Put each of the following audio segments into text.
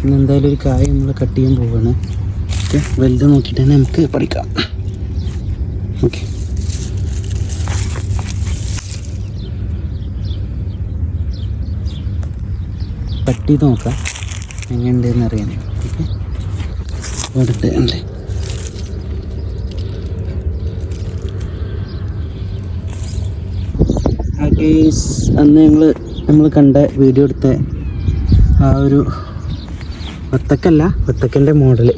ഇന്ന് എന്തായാലും ഒരു കായ നമ്മൾ കട്ട് ചെയ്യാൻ പോവുകയാണ്. ഓക്കെ, വലുത് നോക്കിയിട്ട് തന്നെ നമുക്ക് പറിക്കാം. ഓക്കെ, കട്ട് ചെയ്ത് നോക്കാം എങ്ങനെയുണ്ടെന്ന് അറിയാൻ. ഓക്കെ, എടുത്ത് അല്ലേ അന്ന് നമ്മൾ കണ്ട വീഡിയോ എടുത്ത ആ ഒരു വത്തക്കല്ല, വത്തക്കൻ്റെ മോഡൽ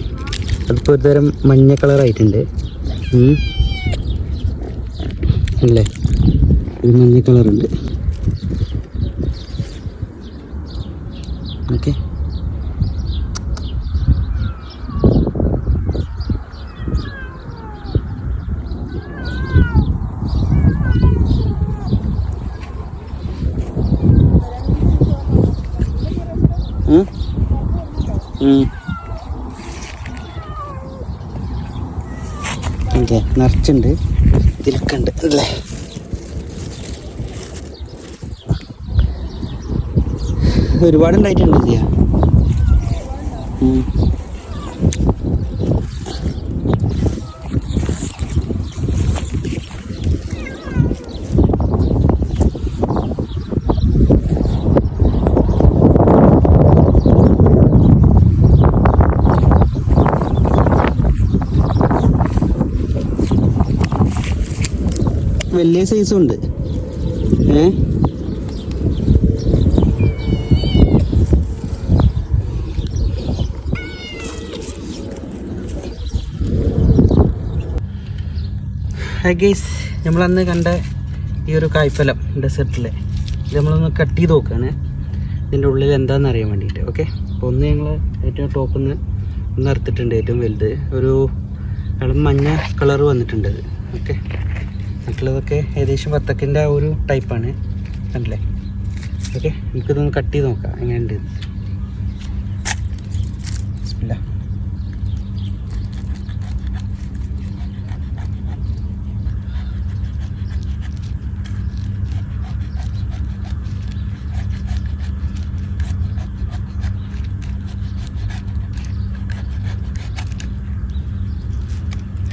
അതിപ്പോൾ ഒരു തരം മഞ്ഞ കളറായിട്ടുണ്ട് അല്ലേ, ഒരു മഞ്ഞ കളറുണ്ട്. ഓക്കെ, ഓക്കെ, നിറച്ചുണ്ട്, ഇതിലൊക്കെ ഉണ്ട് അല്ലേ. ഒരുപാടുണ്ടായിട്ടുണ്ട് ചെയ്യാം. വലിയ സൈസും ഉണ്ട്. ഗൈസ്, നമ്മളന്ന് കണ്ട ഈ ഒരു കായ്ഫലം ഡെസേർട്ടിലെ ഇത് നമ്മളൊന്ന് കട്ട് ചെയ്ത് നോക്കുകയാണ് ഇതിൻ്റെ ഉള്ളിൽ എന്താണെന്ന് അറിയാൻ വേണ്ടിയിട്ട്. ഓക്കെ, അപ്പോൾ ഒന്ന് ഞങ്ങൾ ഏറ്റവും ടോപ്പിൽ നിന്ന് ഒന്ന് അറുത്തിട്ടുണ്ട്, ഏറ്റവും വലുത് ഒരു ഇളം മഞ്ഞ കളർ വന്നിട്ടുണ്ട്. ഓക്കെ, മറ്റുള്ളതൊക്കെ ഏകദേശം വത്തക്കിൻ്റെ ആ ഒരു ടൈപ്പാണ്, കണ്ടില്ലേ. ഓക്കെ, നമുക്കിതൊന്ന് കട്ട് ചെയ്ത് നോക്കാം എങ്ങനെയുണ്ട്. ഇല്ല,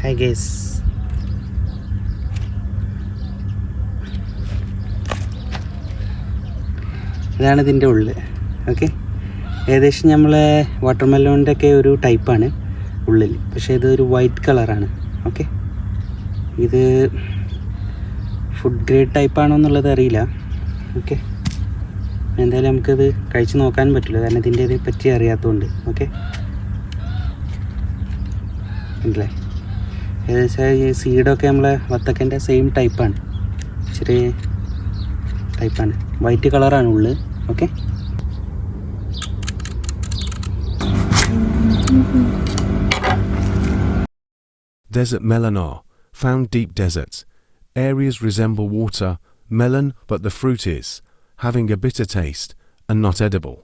ഹായ് ഗൈസ്, ഇതാണ് ഇതിൻ്റെ ഉള്ളിൽ. ഓക്കെ, ഏകദേശം നമ്മളെ വാട്ടർ മെലോണിൻ്റെ ഒക്കെ ഒരു ടൈപ്പാണ് ഉള്ളിൽ, പക്ഷേ ഇതൊരു വൈറ്റ് കളറാണ്. ഓക്കെ, ഇത് ഫുഡ് ഗ്രേഡ് ടൈപ്പാണോ എന്നുള്ളത് അറിയില്ല. ഓക്കെ, എന്തായാലും നമുക്കത് കഴിച്ച് നോക്കാനും പറ്റില്ല, കാരണം ഇതിൻ്റെ ഇത് പറ്റി അറിയാത്തതുകൊണ്ട്. ഓക്കെ, ഉണ്ടല്ലേ, ഏകദേശം ഈ സീഡൊക്കെ നമ്മളെ വത്തക്കൻ്റെ സെയിം ടൈപ്പാണ്, ചെറിയ ടൈപ്പാണ്, വൈറ്റ് കളറാണ് ഉള്ളിൽ. Okay, Desert melon are found deep deserts. Areas resemble water melon, but the fruit is having a bitter taste and not edible.